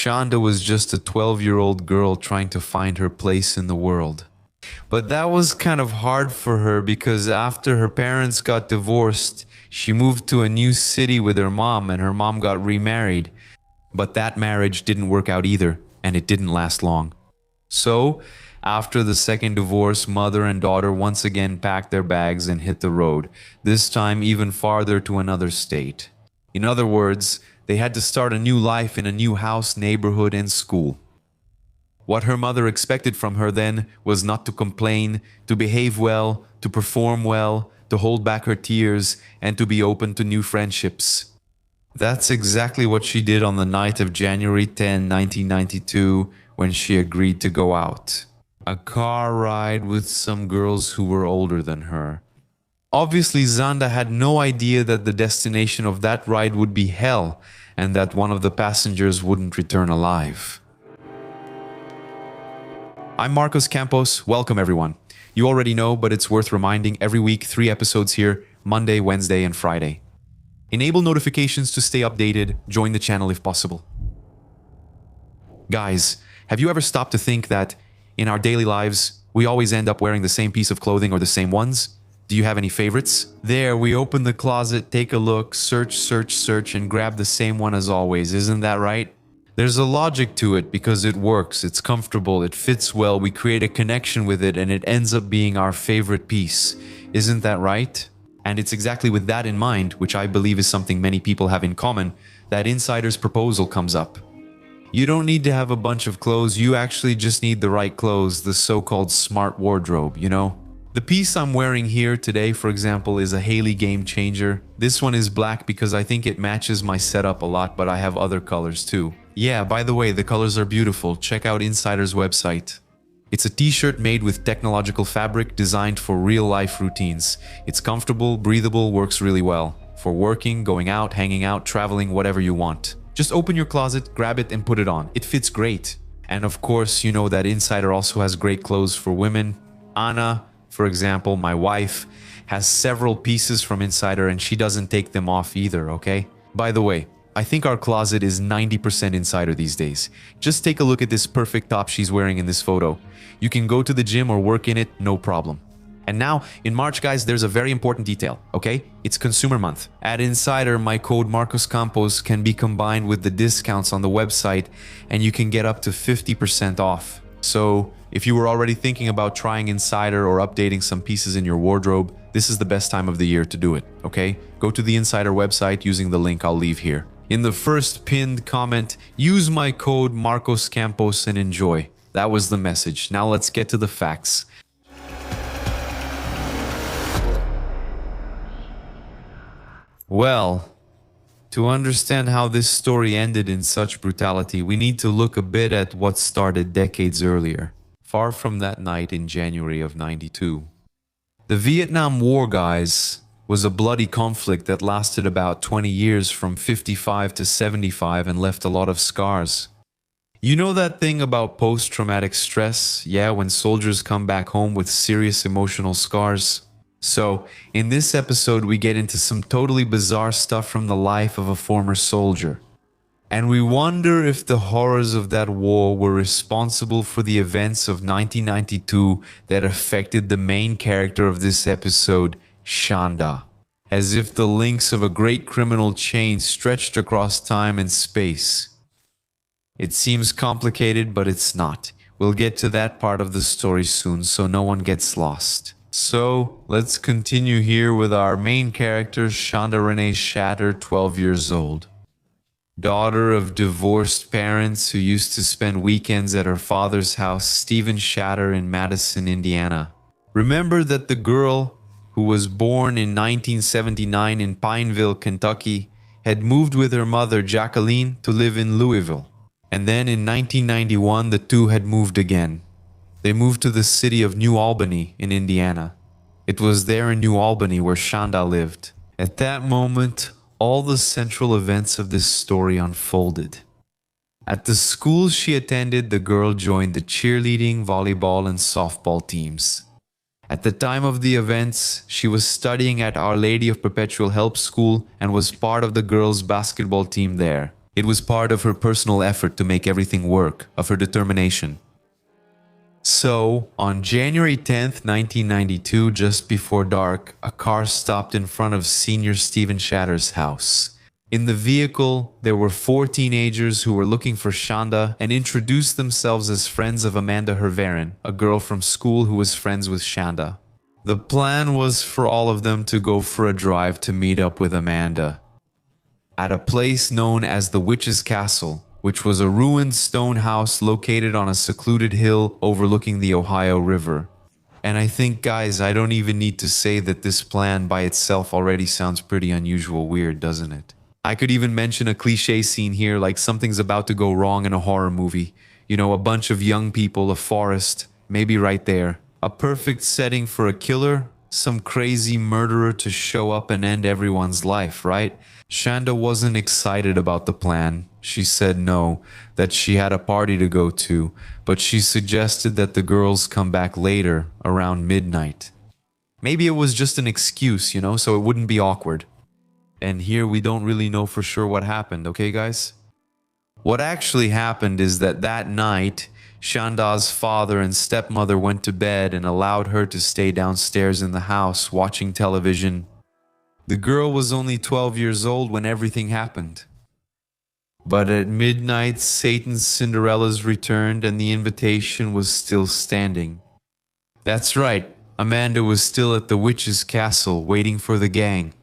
Shanda was just a 12-year-old girl trying to find her place in the world. But that was kind of hard for her because after her parents got divorced, she moved to a new city with her mom and her mom got remarried. But that marriage didn't work out either, and it didn't last long. So, after the second divorce, mother and daughter once again packed their bags and hit the road, this time even farther to another state. In other words, they had to start a new life in a new house, neighborhood, and school. What her mother expected from her then was not to complain, to behave well, to perform well, to hold back her tears, and to be open to new friendships. That's exactly what she did on the night of January 10, 1992, when she agreed to go out. A car ride with some girls who were older than her. Obviously, Shanda had no idea that the destination of that ride would be hell, and that one of the passengers wouldn't return alive. I'm Marcos Campos. Welcome, everyone. You already know, but it's worth reminding, every week 3 episodes here, Monday, Wednesday, and Friday. Enable notifications to stay updated, join the channel if possible. Guys, have you ever stopped to think that in our daily lives, we always end up wearing the same piece of clothing or the same ones? Do you have any favorites? There, we open the closet, take a look, search, and grab the same one as always, isn't that right? There's a logic to it because it works, it's comfortable, it fits well, we create a connection with it, and it ends up being our favorite piece. Isn't that right? And it's exactly with that in mind, which I believe is something many people have in common, that Insider's proposal comes up. You don't need to have a bunch of clothes, you actually just need the right clothes, the so-called smart wardrobe, you know? The piece I'm wearing here today, for example, is a Haley Game Changer. This one is black because I think it matches my setup a lot, but I have other colors too. Yeah, by the way, the colors are beautiful. Check out Insider's website. It's a t-shirt made with technological fabric designed for real-life routines. It's comfortable, breathable, works really well. For working, going out, hanging out, traveling, whatever you want. Just open your closet, grab it, and put it on. It fits great. And of course, you know that Insider also has great clothes for women. Anna, for example, my wife, has several pieces from Insider and she doesn't take them off either, okay? By the way, I think our closet is 90% Insider these days. Just take a look at this perfect top she's wearing in this photo. You can go to the gym or work in it, no problem. And now, in March, guys, there's a very important detail, okay? It's Consumer Month. At Insider, my code Marcos Campos can be combined with the discounts on the website and you can get up to 50% off. So, if you were already thinking about trying Insider or updating some pieces in your wardrobe, this is the best time of the year to do it, okay? Go to the Insider website using the link I'll leave here. In the first pinned comment, use my code Marcos Campos and enjoy. That was the message. Now let's get to the facts. Well, to understand how this story ended in such brutality, we need to look a bit at what started decades earlier, far from that night in January of '92. The Vietnam War, guys, was a bloody conflict that lasted about 20 years from 55 to 75 and left a lot of scars. You know that thing about post-traumatic stress? Yeah, when soldiers come back home with serious emotional scars. So, in this episode, we get into some totally bizarre stuff from the life of a former soldier. And we wonder if the horrors of that war were responsible for the events of 1992 that affected the main character of this episode, Shanda. As if the links of a great criminal chain stretched across time and space. It seems complicated, but it's not. We'll get to that part of the story soon, so no one gets lost. So, let's continue here with our main character, Shanda Renee Shatter, 12 years old. Daughter of divorced parents who used to spend weekends at her father's house, Stephen Shatter, in Madison, Indiana. Remember that the girl, who was born in 1979 in Pineville, Kentucky, had moved with her mother, Jacqueline, to live in Louisville. And then in 1991, the two had moved again. They moved to the city of New Albany in Indiana. It was there in New Albany where Shanda lived. At that moment, all the central events of this story unfolded. At the school she attended, the girl joined the cheerleading, volleyball, and softball teams. At the time of the events, she was studying at Our Lady of Perpetual Help School and was part of the girls' basketball team there. It was part of her personal effort to make everything work, of her determination. So, on January 10th, 1992, just before dark, a car stopped in front of Senior Stephen Shatter's house. In the vehicle, there were four teenagers who were looking for Shanda and introduced themselves as friends of Amanda Herverin, a girl from school who was friends with Shanda. The plan was for all of them to go for a drive to meet up with Amanda at a place known as the Witch's Castle, which was a ruined stone house located on a secluded hill overlooking the Ohio River. And I think, guys, I don't even need to say that this plan by itself already sounds pretty unusual weird, doesn't it? I could even mention a cliche scene here, like something's about to go wrong in a horror movie. You know, a bunch of young people, a forest, maybe right there. A perfect setting for a killer, some crazy murderer to show up and end everyone's life, right? Shanda wasn't excited about the plan. She said no, that she had a party to go to, but she suggested that the girls come back later, around midnight. Maybe it was just an excuse, you know, so it wouldn't be awkward. And here we don't really know for sure what happened, okay, guys? What actually happened is that night, Shanda's father and stepmother went to bed and allowed her to stay downstairs in the house watching television. The girl was only 12 years old when everything happened. But at midnight, Satan's Cinderella's returned and the invitation was still standing. That's right, Amanda was still at the witch's castle waiting for the gang.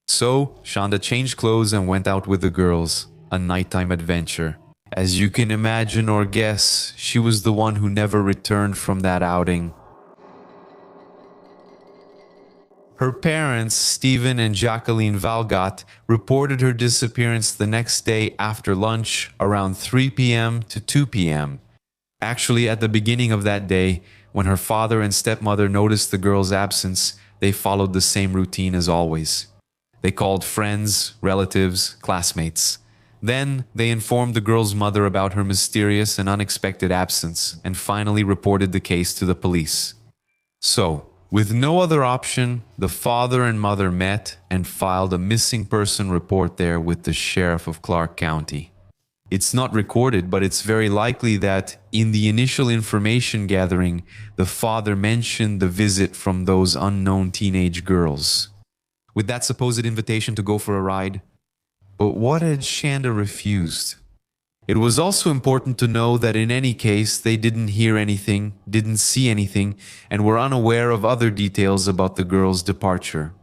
So, Shanda changed clothes and went out with the girls, a nighttime adventure. As you can imagine or guess, she was the one who never returned from that outing. Her parents, Stephen and Jacqueline Valgot, reported her disappearance the next day after lunch around 3 p.m. to 2 p.m. Actually, at the beginning of that day, when her father and stepmother noticed the girl's absence, they followed the same routine as always. They called friends, relatives, classmates. Then, they informed the girl's mother about her mysterious and unexpected absence and finally reported the case to the police. So, with no other option, the father and mother met and filed a missing person report there with the sheriff of Clark County. It's not recorded, but it's very likely that in the initial information gathering, the father mentioned the visit from those unknown teenage girls, with that supposed invitation to go for a ride. But what had Shanda refused? It was also important to know that in any case, they didn't hear anything, didn't see anything, and were unaware of other details about the girl's departure.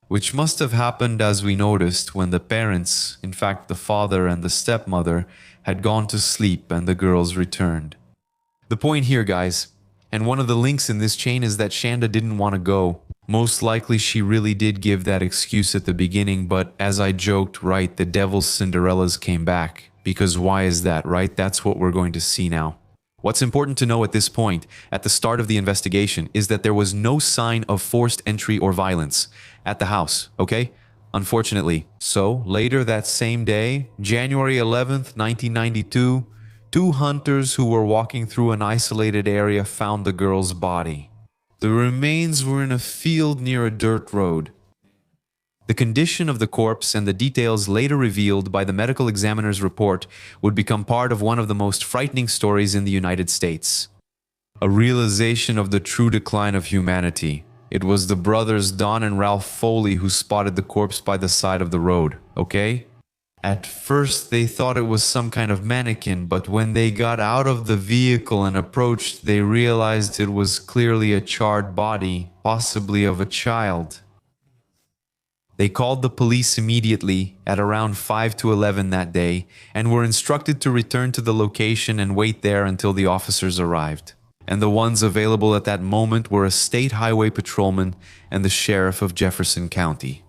Which must have happened, as we noticed, when the parents, in fact the father and the stepmother, had gone to sleep and the girls returned. The point here, guys, and one of the links in this chain is that Shanda didn't want to go. Most likely she really did give that excuse at the beginning, but as I joked, right, the devil's Cinderellas came back. Because why is that, right? That's what we're going to see now. What's important to know at this point, at the start of the investigation, is that there was no sign of forced entry or violence at the house, okay? Unfortunately. So, later that same day, January 11th, 1992, two hunters who were walking through an isolated area found the girl's body. The remains were in a field near a dirt road. The condition of the corpse and the details later revealed by the medical examiner's report would become part of one of the most frightening stories in the United States. A realization of the true decline of humanity. It was the brothers Don and Ralph Foley who spotted the corpse by the side of the road, okay? At first they thought it was some kind of mannequin, but when they got out of the vehicle and approached, they realized it was clearly a charred body, possibly of a child. They called the police immediately at around 5 to 11 that day and were instructed to return to the location and wait there until the officers arrived. And the ones available at that moment were a state highway patrolman and the sheriff of Jefferson County.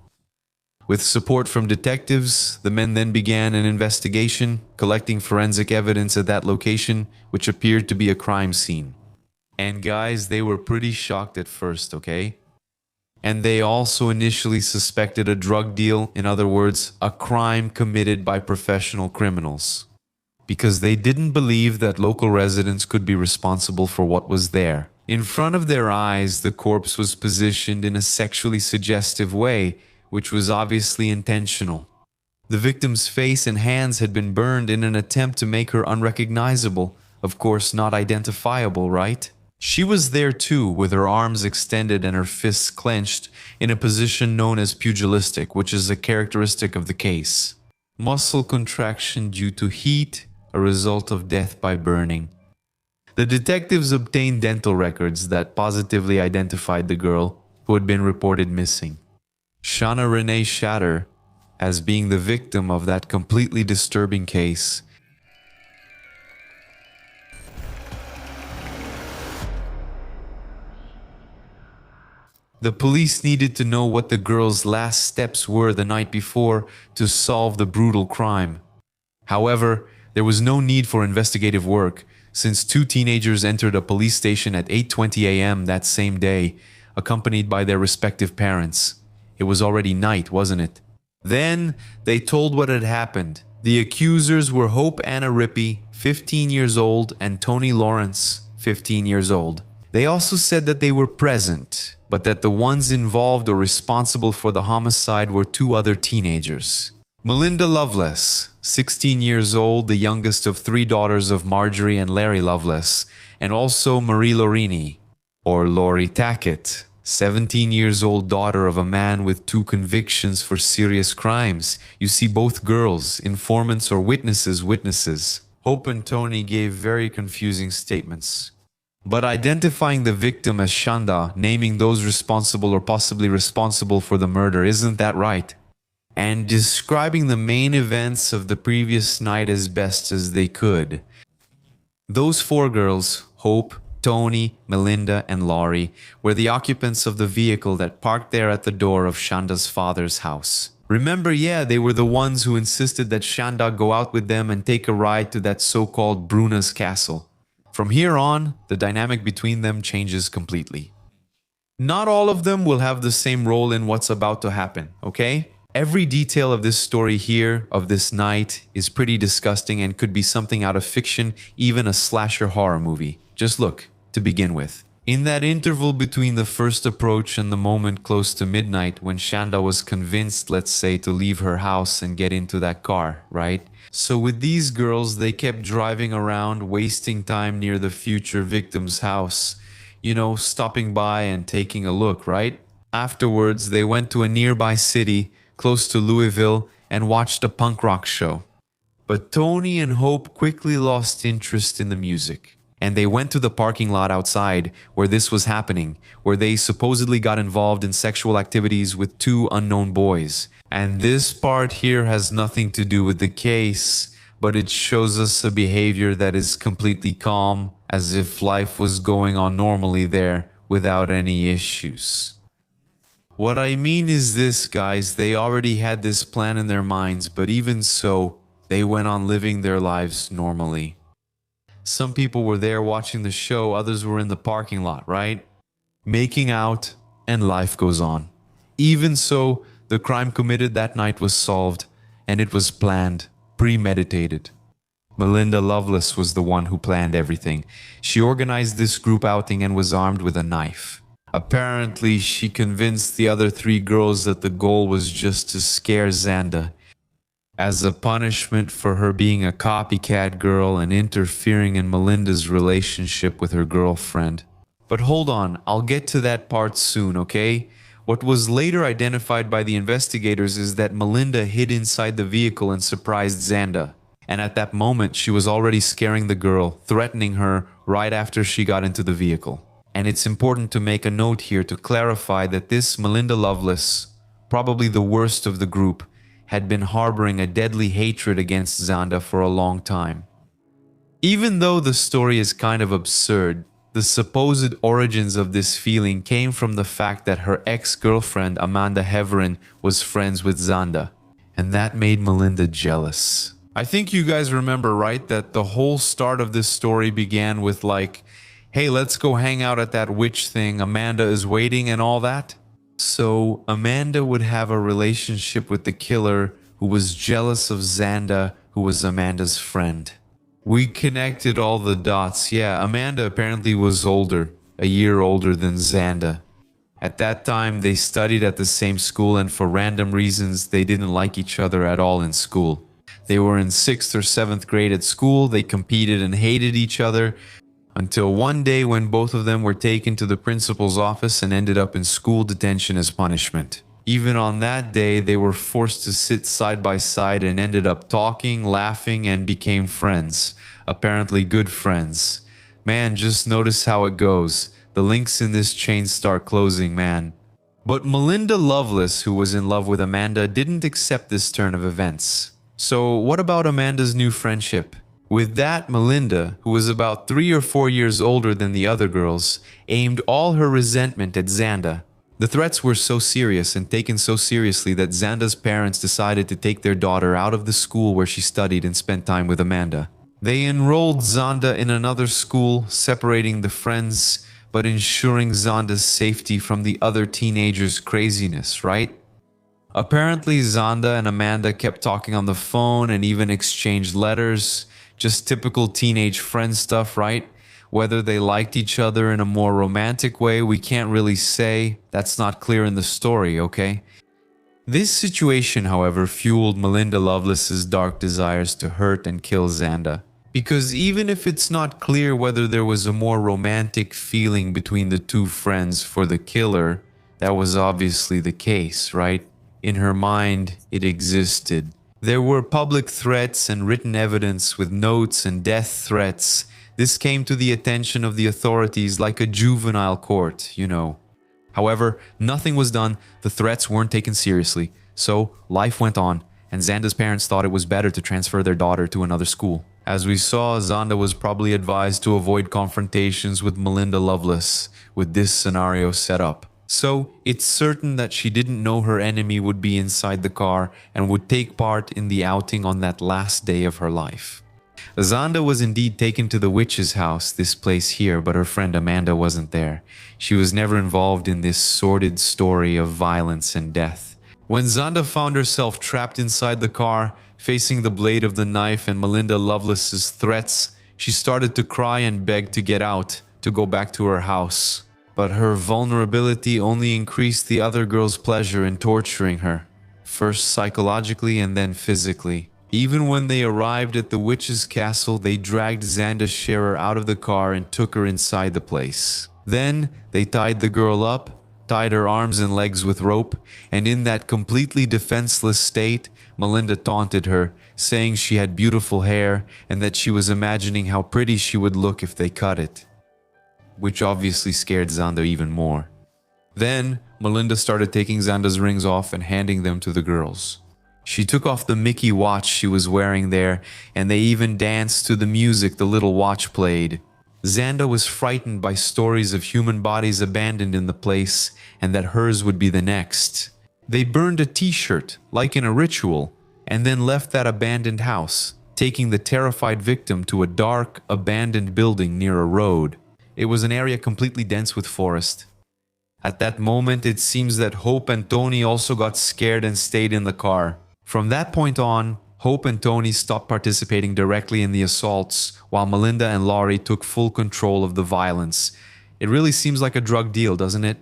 With support from detectives, the men then began an investigation, collecting forensic evidence at that location, which appeared to be a crime scene. And guys, they were pretty shocked at first, okay? And they also initially suspected a drug deal, in other words, a crime committed by professional criminals, because they didn't believe that local residents could be responsible for what was there. In front of their eyes, the corpse was positioned in a sexually suggestive way, which was obviously intentional. The victim's face and hands had been burned in an attempt to make her unrecognizable. Of course, not identifiable, right? She was there too, with her arms extended and her fists clenched, in a position known as pugilistic, which is a characteristic of the case. Muscle contraction due to heat, a result of death by burning. The detectives obtained dental records that positively identified the girl who had been reported missing. Shanda Renee Shatter as being the victim of that completely disturbing case. The police needed to know what the girl's last steps were the night before to solve the brutal crime. However, there was no need for investigative work, since two teenagers entered a police station at 8:20 a.m. that same day, accompanied by their respective parents. It was already night, wasn't it? Then, they told what had happened. The accusers were Hope Anna Rippey, 15 years old, and Tony Lawrence, 15 years old. They also said that they were present, but that the ones involved or responsible for the homicide were two other teenagers. Melinda Loveless, 16 years old, the youngest of three daughters of Marjorie and Larry Loveless, and also Marie Lorini, or Lori Tackett, 17 years old daughter of a man with two convictions for serious crimes. You see, both girls, informants or witnesses. Hope and Tony gave very confusing statements. But identifying the victim as Shanda, naming those responsible or possibly responsible for the murder, isn't that right? And describing the main events of the previous night as best as they could. Those four girls, Hope, Tony, Melinda, and Laurie, were the occupants of the vehicle that parked there at the door of Shanda's father's house. Remember, they were the ones who insisted that Shanda go out with them and take a ride to that so-called Bruna's castle. From here on, the dynamic between them changes completely. Not all of them will have the same role in what's about to happen, okay? Every detail of this story here, of this night, is pretty disgusting and could be something out of fiction, even a slasher horror movie. Just look, to begin with. In that interval between the first approach and the moment close to midnight when Shanda was convinced, let's say, to leave her house and get into that car, right? So with these girls, they kept driving around, wasting time near the future victim's house. You know, stopping by and taking a look, right? Afterwards, they went to a nearby city, close to Louisville, and watched a punk rock show. But Tony and Hope quickly lost interest in the music. And they went to the parking lot outside where this was happening, where they supposedly got involved in sexual activities with two unknown boys. And this part here has nothing to do with the case, but it shows us a behavior that is completely calm, as if life was going on normally there without any issues. What I mean is this, guys, they already had this plan in their minds, but even so, they went on living their lives normally. Some people were there watching the show, others were in the parking lot, right? Making out, and life goes on. Even so, the crime committed that night was solved, and it was planned, premeditated. Melinda Loveless was the one who planned everything. She organized this group outing and was armed with a knife. Apparently, she convinced the other three girls that the goal was just to scare Xanda, as a punishment for her being a copycat girl and interfering in Melinda's relationship with her girlfriend. But hold on, I'll get to that part soon, okay? What was later identified by the investigators is that Melinda hid inside the vehicle and surprised Xanda. And at that moment, she was already scaring the girl, threatening her right after she got into the vehicle. And it's important to make a note here to clarify that this Melinda Loveless, probably the worst of the group, had been harboring a deadly hatred against Xanda for a long time. Even though the story is kind of absurd, the supposed origins of this feeling came from the fact that her ex-girlfriend Amanda Heverin was friends with Xanda, and that made Melinda jealous. I think you guys remember, right, that the whole start of this story began with like, hey, let's go hang out at that witch thing, Amanda is waiting and all that? So Amanda would have a relationship with the killer who was jealous of Xanda, who was Amanda's friend. We connected all the dots. Yeah, Amanda apparently was older, a year older than Xanda. At that time, they studied at the same school, and for random reasons, they didn't like each other at all in school. They were in 6th or 7th grade at school, they competed and hated each other, until one day when both of them were taken to the principal's office and ended up in school detention as punishment. Even on that day, they were forced to sit side by side and ended up talking, laughing, and became friends. Apparently good friends. Man, just notice how it goes. The links in this chain start closing, man. But Melinda Lovelace, who was in love with Amanda, didn't accept this turn of events. So what about Amanda's new friendship? With that, Melinda, who was about 3 or 4 years older than the other girls, aimed all her resentment at Xanda. The threats were so serious and taken so seriously that Xanda's parents decided to take their daughter out of the school where she studied and spent time with Amanda. They enrolled Xanda in another school, separating the friends, but ensuring Xanda's safety from the other teenagers' craziness, right? Apparently, Xanda and Amanda kept talking on the phone and even exchanged letters. Just typical teenage friend stuff, right? Whether they liked each other in a more romantic way, we can't really say. That's not clear in the story, okay? This situation, however, fueled Melinda Lovelace's dark desires to hurt and kill Xanda. Because even if it's not clear whether there was a more romantic feeling between the two friends for the killer, that was obviously the case, right? In her mind, it existed. There were public threats and written evidence with notes and death threats. This came to the attention of the authorities like a juvenile court, you know. However, nothing was done, the threats weren't taken seriously, so life went on, and Xanda's parents thought it was better to transfer their daughter to another school. As we saw, Xanda was probably advised to avoid confrontations with Melinda Lovelace with this scenario set up. So, it's certain that she didn't know her enemy would be inside the car and would take part in the outing on that last day of her life. Xanda was indeed taken to the witch's house, this place here, but her friend Amanda wasn't there. She was never involved in this sordid story of violence and death. When Xanda found herself trapped inside the car, facing the blade of the knife and Melinda Lovelace's threats, she started to cry and beg to get out, to go back to her house. But her vulnerability only increased the other girl's pleasure in torturing her, first psychologically and then physically. Even when they arrived at the witch's castle, they dragged Xanda Scherer out of the car and took her inside the place. Then, they tied the girl up, tied her arms and legs with rope, and in that completely defenseless state, Melinda taunted her, saying she had beautiful hair and that she was imagining how pretty she would look if they cut it, which obviously scared Xanda even more. Then, Melinda started taking Xanda's rings off and handing them to the girls. She took off the Mickey watch she was wearing there, and they even danced to the music the little watch played. Xanda was frightened by stories of human bodies abandoned in the place, and that hers would be the next. They burned a t-shirt, like in a ritual, and then left that abandoned house, taking the terrified victim to a dark, abandoned building near a road. It was an area completely dense with forest. At that moment, it seems that Hope and Tony also got scared and stayed in the car. From that point on, Hope and Tony stopped participating directly in the assaults, while Melinda and Laurie took full control of the violence. It really seems like a drug deal, doesn't it?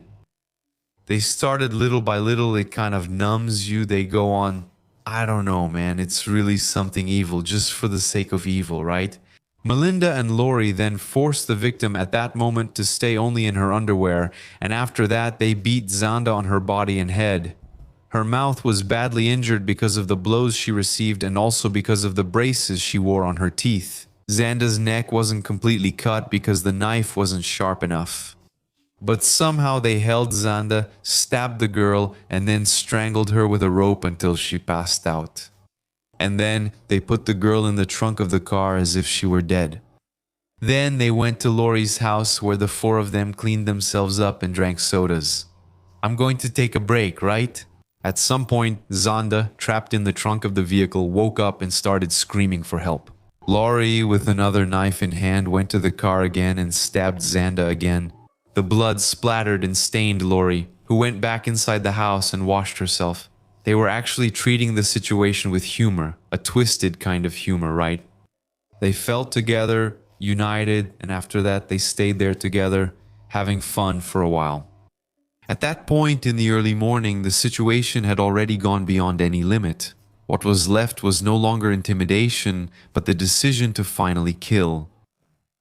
They started little by little, it kind of numbs you, they go on, I don't know, man, it's really something evil, just for the sake of evil, right? Melinda and Laurie then forced the victim at that moment to stay only in her underwear, and after that they beat Xanda on her body and head. Her mouth was badly injured because of the blows she received and also because of the braces she wore on her teeth. Xanda's neck wasn't completely cut because the knife wasn't sharp enough. But somehow they held Xanda, stabbed the girl, and then strangled her with a rope until she passed out. And then they put the girl in the trunk of the car as if she were dead. Then they went to Laurie's house where the four of them cleaned themselves up and drank sodas. I'm going to take a break, right? At some point, Xanda, trapped in the trunk of the vehicle, woke up and started screaming for help. Laurie, with another knife in hand, went to the car again and stabbed Xanda again. The blood splattered and stained Laurie, who went back inside the house and washed herself. They were actually treating the situation with humor, a twisted kind of humor, right? They felt together, united, and after that they stayed there together, having fun for a while. At that point in the early morning, the situation had already gone beyond any limit. What was left was no longer intimidation, but the decision to finally kill.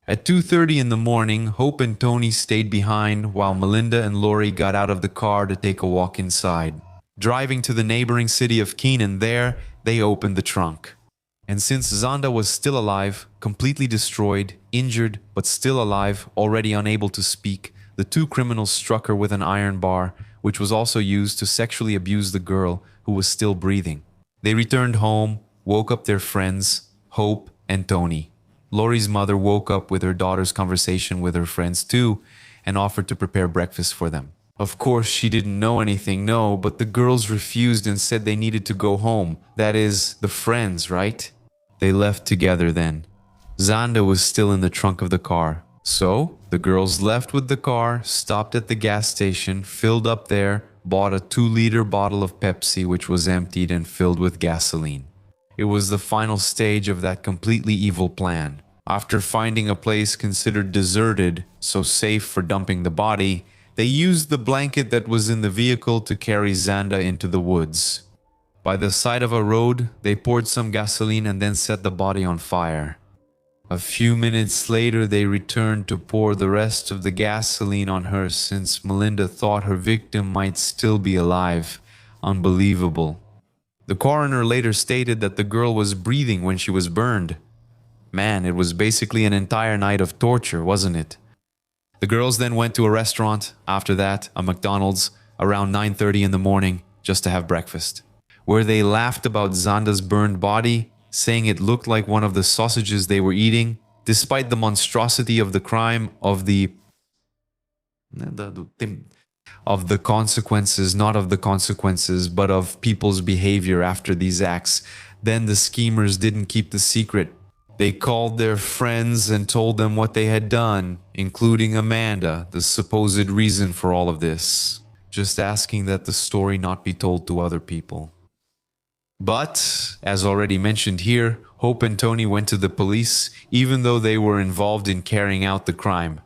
At 2:30 in the morning, Hope and Tony stayed behind while Melinda and Lori got out of the car to take a walk inside. Driving to the neighboring city of Keenan, there, they opened the trunk. And since Shanda was still alive, completely destroyed, injured, but still alive, already unable to speak, the two criminals struck her with an iron bar, which was also used to sexually abuse the girl who was still breathing. They returned home, woke up their friends, Hope and Tony. Lori's mother woke up with her daughter's conversation with her friends too, and offered to prepare breakfast for them. Of course, she didn't know anything, no, but the girls refused and said they needed to go home. That is, the friends, right? They left together then. Shanda was still in the trunk of the car. So, the girls left with the car, stopped at the gas station, filled up there, bought a 2-liter bottle of Pepsi which was emptied and filled with gasoline. It was the final stage of that completely evil plan. After finding a place considered deserted, so safe for dumping the body, they used the blanket that was in the vehicle to carry Shanda into the woods. By the side of a road, they poured some gasoline and then set the body on fire. A few minutes later, they returned to pour the rest of the gasoline on her since Melinda thought her victim might still be alive. Unbelievable. The coroner later stated that the girl was breathing when she was burned. Man, it was basically an entire night of torture, wasn't it? The girls then went to a restaurant, after that, a McDonald's, around 9:30 in the morning, just to have breakfast, where they laughed about Zanda's burned body, saying it looked like one of the sausages they were eating, despite the monstrosity of the crime, of the consequences, not of the consequences, but of people's behavior after these acts. Then the schemers didn't keep the secret. They called their friends and told them what they had done, including Amanda, the supposed reason for all of this, just asking that the story not be told to other people. But, as already mentioned here, Hope and Tony went to the police, even though they were involved in carrying out the crime.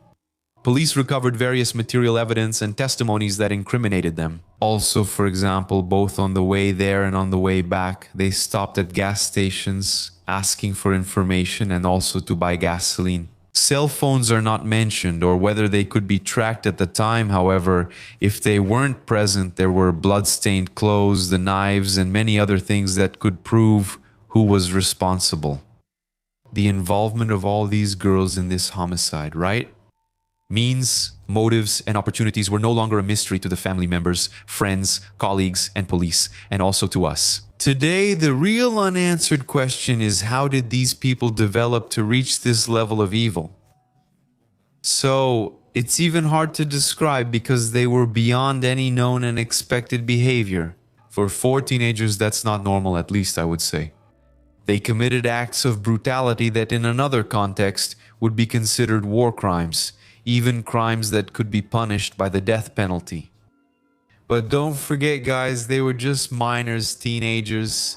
Police recovered various material evidence and testimonies that incriminated them. Also, for example, both on the way there and on the way back, they stopped at gas stations, asking for information and also to buy gasoline. Cell phones are not mentioned or whether they could be tracked at the time. However, if they weren't present, there were blood-stained clothes, the knives, and many other things that could prove who was responsible. The involvement of all these girls in this homicide, right? Means, motives, and opportunities were no longer a mystery to the family members, friends, colleagues, and police, and also to us. Today, the real unanswered question is, how did these people develop to reach this level of evil? So, it's even hard to describe because they were beyond any known and expected behavior. For 4 teenagers, that's not normal, at least I would say. They committed acts of brutality that in another context would be considered war crimes, even crimes that could be punished by the death penalty. But don't forget, guys, they were just minors, teenagers.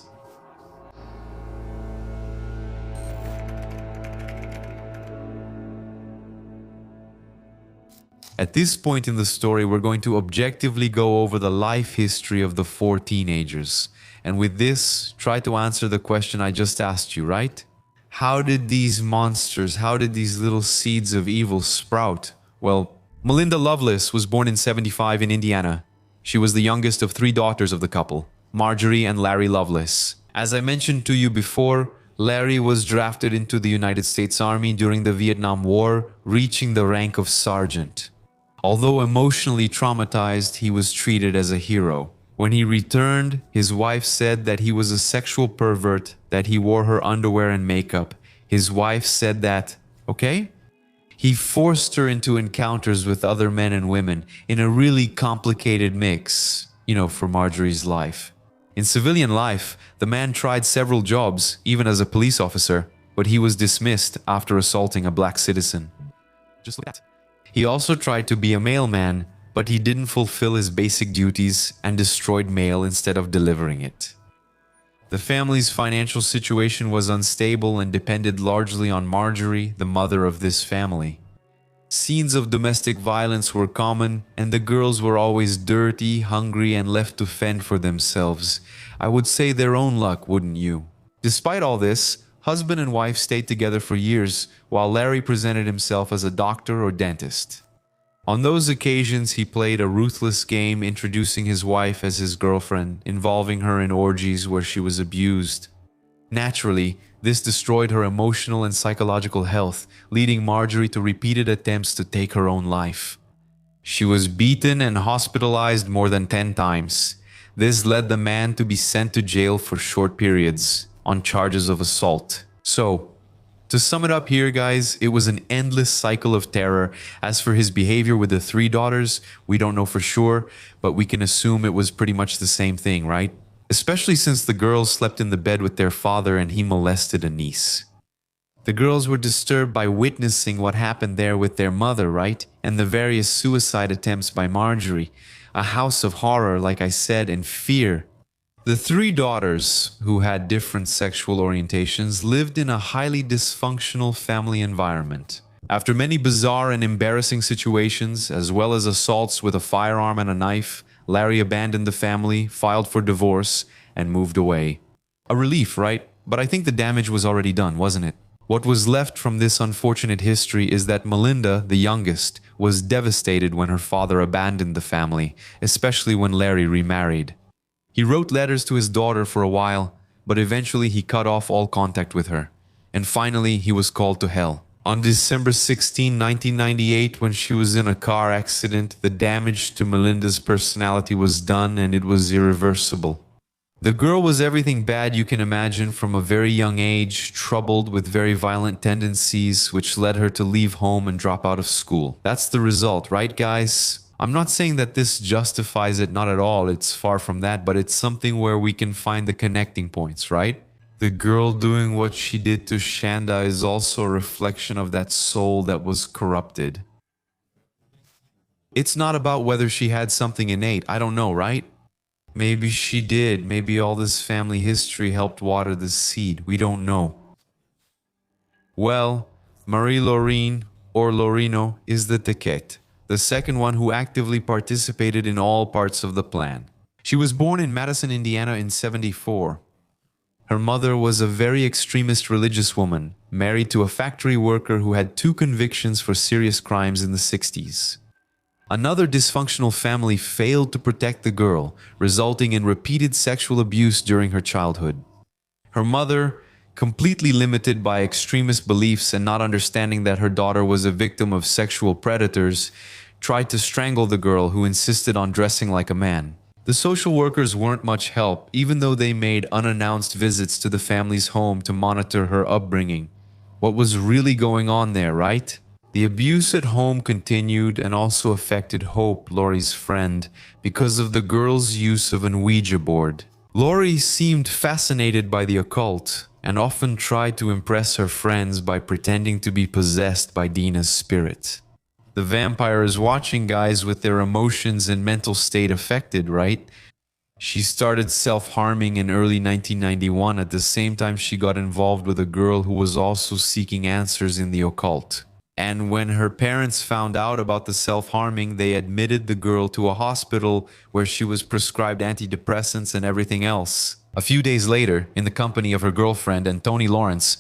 At this point in the story, we're going to objectively go over the life history of the 4 teenagers. And with this, try to answer the question I just asked you, right? How did these monsters, how did these little seeds of evil sprout? Well, Melinda Lovelace was born in '75 in Indiana. She was the youngest of 3 daughters of the couple, Marjorie and Larry Lovelace. As I mentioned to you before, Larry was drafted into the United States Army during the Vietnam War, reaching the rank of sergeant. Although emotionally traumatized, he was treated as a hero. When he returned, his wife said that he was a sexual pervert, that he wore her underwear and makeup. His wife said that, okay? He forced her into encounters with other men and women in a really complicated mix, for Marjorie's life. In civilian life, the man tried several jobs, even as a police officer, but he was dismissed after assaulting a black citizen. Just look at that. He also tried to be a mailman, but he didn't fulfill his basic duties and destroyed mail instead of delivering it. The family's financial situation was unstable and depended largely on Marjorie, the mother of this family. Scenes of domestic violence were common, and the girls were always dirty, hungry, and left to fend for themselves. I would say their own luck, wouldn't you? Despite all this, husband and wife stayed together for years, while Larry presented himself as a doctor or dentist. On those occasions, he played a ruthless game, introducing his wife as his girlfriend, involving her in orgies where she was abused. Naturally, this destroyed her emotional and psychological health, leading Marjorie to repeated attempts to take her own life. She was beaten and hospitalized more than 10 times. This led the man to be sent to jail for short periods on charges of assault. So, to sum it up here, guys, it was an endless cycle of terror. As for his behavior with the 3 daughters, we don't know for sure, but we can assume it was pretty much the same thing, right? Especially since the girls slept in the bed with their father and he molested a niece. The girls were disturbed by witnessing what happened there with their mother, right? And the various suicide attempts by Marjorie. A house of horror, like I said, and fear. The 3 daughters, who had different sexual orientations, lived in a highly dysfunctional family environment. After many bizarre and embarrassing situations, as well as assaults with a firearm and a knife, Larry abandoned the family, filed for divorce, and moved away. A relief, right? But I think the damage was already done, wasn't it? What was left from this unfortunate history is that Melinda, the youngest, was devastated when her father abandoned the family, especially when Larry remarried. He wrote letters to his daughter for a while, but eventually he cut off all contact with her. And finally, he was called to hell. On December 16, 1998, when she was in a car accident, the damage to Melinda's personality was done and it was irreversible. The girl was everything bad you can imagine from a very young age, troubled with very violent tendencies, which led her to leave home and drop out of school. That's the result, right, guys? I'm not saying that this justifies it, not at all, it's far from that, but it's something where we can find the connecting points, right? The girl doing what she did to Shanda is also a reflection of that soul that was corrupted. It's not about whether she had something innate, I don't know, right? Maybe she did, maybe all this family history helped water the seed, we don't know. Well, Marie-Laurine, or Lorino, is the Tequette, the second one who actively participated in all parts of the plan. She was born in Madison, Indiana in '74. Her mother was a very extremist religious woman, married to a factory worker who had 2 convictions for serious crimes in the '60s. Another dysfunctional family failed to protect the girl, resulting in repeated sexual abuse during her childhood. Her mother, completely limited by extremist beliefs and not understanding that her daughter was a victim of sexual predators, tried to strangle the girl who insisted on dressing like a man. The social workers weren't much help, even though they made unannounced visits to the family's home to monitor her upbringing. What was really going on there, right? The abuse at home continued and also affected Hope, Laurie's friend, because of the girl's use of an Ouija board. Laurie seemed fascinated by the occult and often tried to impress her friends by pretending to be possessed by Dina's spirit. The vampire is watching guys with their emotions and mental state affected, right? She started self-harming in early 1991 at the same time she got involved with a girl who was also seeking answers in the occult. And when her parents found out about the self-harming, they admitted the girl to a hospital where she was prescribed antidepressants and everything else. A few days later, in the company of her girlfriend and Tony Lawrence,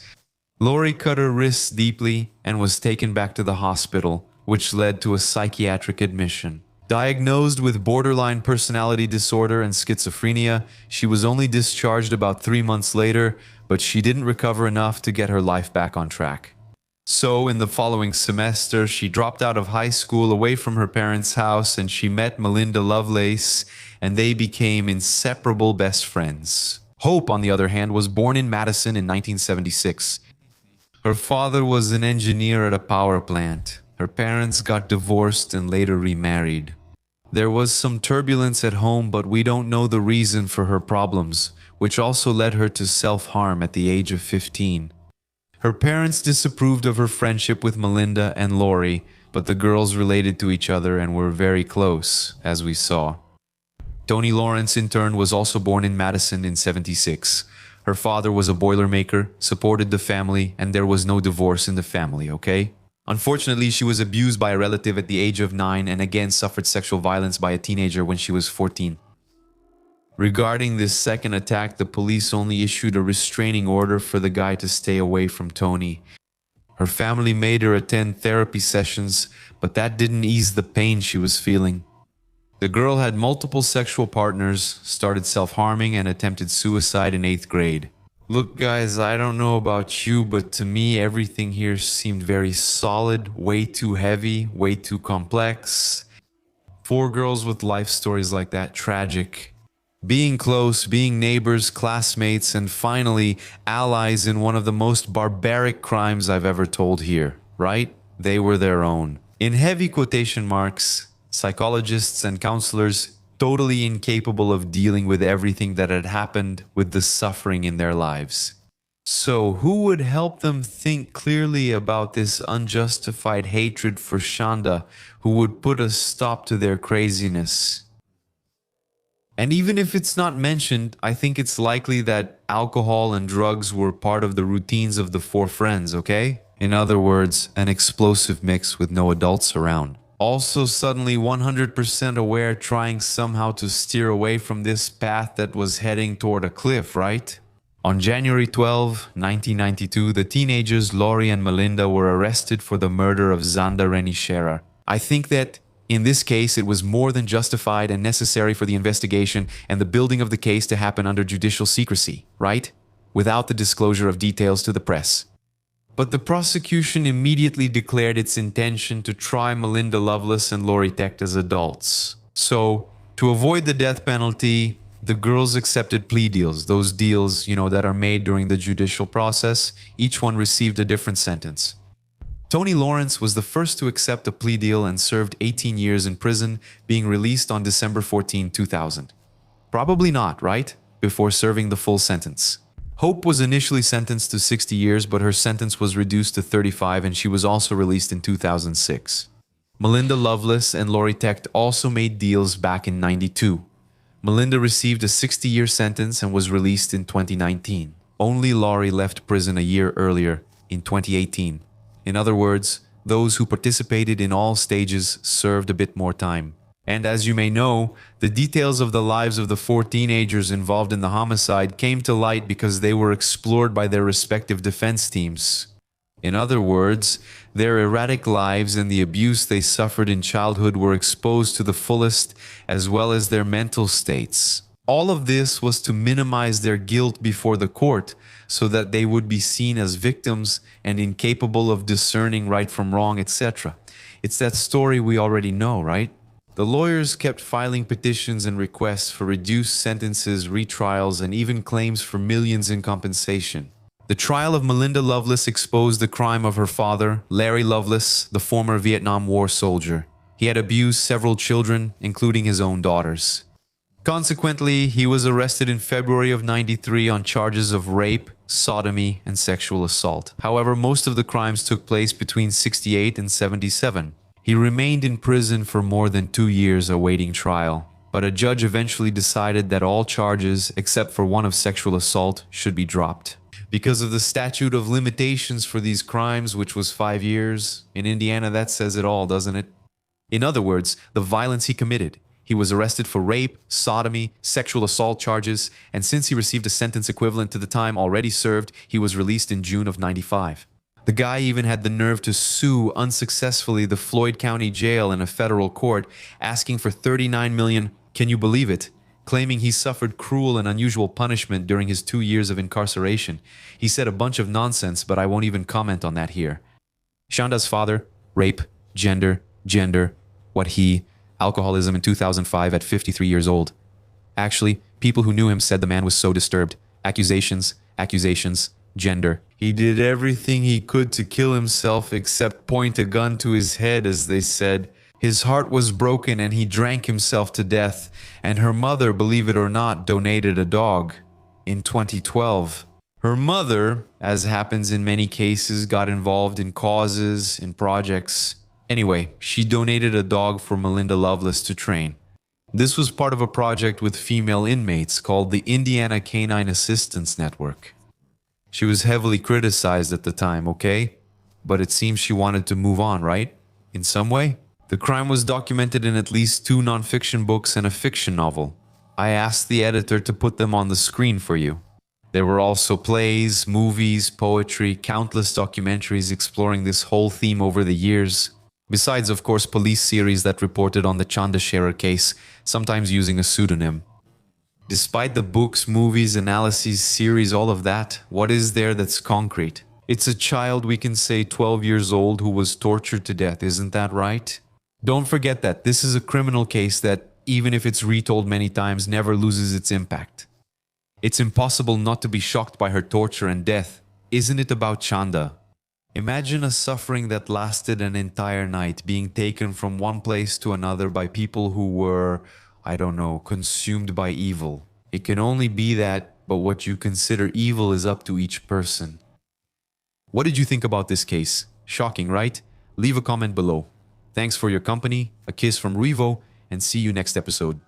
Laurie cut her wrists deeply and was taken back to the hospital, which led to a psychiatric admission. Diagnosed with borderline personality disorder and schizophrenia, she was only discharged about 3 months later, but she didn't recover enough to get her life back on track. So, in the following semester, she dropped out of high school away from her parents' house and she met Melinda Lovelace, and they became inseparable best friends. Hope, on the other hand, was born in Madison in 1976. Her father was an engineer at a power plant. Her parents got divorced and later remarried. There was some turbulence at home, but we don't know the reason for her problems, which also led her to self-harm at the age of 15. Her parents disapproved of her friendship with Melinda and Laurie, but the girls related to each other and were very close, as we saw. Tony Lawrence, in turn, was also born in Madison in '76. Her father was a boilermaker, supported the family, and there was no divorce in the family, okay? Unfortunately, she was abused by a relative at the age of 9 and again suffered sexual violence by a teenager when she was 14. Regarding this second attack, the police only issued a restraining order for the guy to stay away from Tony. Her family made her attend therapy sessions, but that didn't ease the pain she was feeling. The girl had multiple sexual partners, started self-harming, and attempted suicide in 8th grade. Look, guys, I don't know about you, but to me, everything here seemed very solid, way too heavy, way too complex. 4 girls with life stories like that, tragic. Being close, being neighbors, classmates, and finally, allies in one of the most barbaric crimes I've ever told here, right? They were their own. In heavy quotation marks, psychologists and counselors totally incapable of dealing with everything that had happened with the suffering in their lives. So, who would help them think clearly about this unjustified hatred for Shanda, who would put a stop to their craziness? And even if it's not mentioned, I think it's likely that alcohol and drugs were part of the routines of the 4 friends, okay? In other words, an explosive mix with no adults around. Also suddenly 100% aware, trying somehow to steer away from this path that was heading toward a cliff, right? On January 12, 1992, the teenagers Lori and Melinda were arrested for the murder of Xanda Renishera. I think that in this case, it was more than justified and necessary for the investigation and the building of the case to happen under judicial secrecy, right? Without the disclosure of details to the press. But the prosecution immediately declared its intention to try Melinda Loveless and Lori Techt as adults. So, to avoid the death penalty, the girls accepted plea deals, those deals, that are made during the judicial process. Each one received a different sentence. Tony Lawrence was the first to accept a plea deal and served 18 years in prison, being released on December 14, 2000. Probably not, right? Before serving the full sentence. Hope was initially sentenced to 60 years, but her sentence was reduced to 35 and she was also released in 2006. Melinda Loveless and Lori Techt also made deals back in 92. Melinda received a 60-year sentence and was released in 2019. Only Lori left prison a year earlier, in 2018. In other words, those who participated in all stages served a bit more time. And as you may know, the details of the lives of the 4 teenagers involved in the homicide came to light because they were explored by their respective defense teams. In other words, their erratic lives and the abuse they suffered in childhood were exposed to the fullest, as well as their mental states. All of this was to minimize their guilt before the court, so that they would be seen as victims and incapable of discerning right from wrong, etc. It's that story we already know, right? The lawyers kept filing petitions and requests for reduced sentences, retrials, and even claims for millions in compensation. The trial of Melinda Loveless exposed the crime of her father, Larry Loveless, the former Vietnam War soldier. He had abused several children, including his own daughters. Consequently, he was arrested in February of '93 on charges of rape, sodomy, and sexual assault. However, most of the crimes took place between '68 and '77. He remained in prison for more than 2 years awaiting trial, but a judge eventually decided that all charges, except for one of sexual assault, should be dropped. Because of the statute of limitations for these crimes, which was 5 years, in Indiana that says it all, doesn't it? In other words, the violence he committed. He was arrested for rape, sodomy, sexual assault charges, and since he received a sentence equivalent to the time already served, he was released in June of '95. The guy even had the nerve to sue unsuccessfully the Floyd County Jail in a federal court, asking for $39 million, can you believe it? Claiming he suffered cruel and unusual punishment during his 2 years of incarceration. He said a bunch of nonsense, but I won't even comment on that here. Shanda's father, rape, gender, alcoholism in 2005 at 53 years old. Actually, people who knew him said the man was so disturbed. Accusations, gender. He did everything he could to kill himself except point a gun to his head, as they said. His heart was broken and he drank himself to death. And her mother, believe it or not, donated a dog in 2012. Her mother, as happens in many cases, got involved in causes, in projects. Anyway, she donated a dog for Melinda Loveless to train. This was part of a project with female inmates called the Indiana Canine Assistance Network. She was heavily criticized at the time, okay? But it seems she wanted to move on, right? In some way? The crime was documented in at least 2 nonfiction books and a fiction novel. I asked the editor to put them on the screen for you. There were also plays, movies, poetry, countless documentaries exploring this whole theme over the years. Besides, of course, police series that reported on the Shanda case, sometimes using a pseudonym. Despite the books, movies, analyses, series, all of that, what is there that's concrete? It's a child, we can say 12 years old, who was tortured to death, isn't that right? Don't forget that this is a criminal case that, even if it's retold many times, never loses its impact. It's impossible not to be shocked by her torture and death. Isn't it about Shanda? Imagine a suffering that lasted an entire night, being taken from one place to another by people who were, I don't know, consumed by evil. It can only be that, but what you consider evil is up to each person. What did you think about this case? Shocking, right? Leave a comment below. Thanks for your company, a kiss from Ruivo, and see you next episode.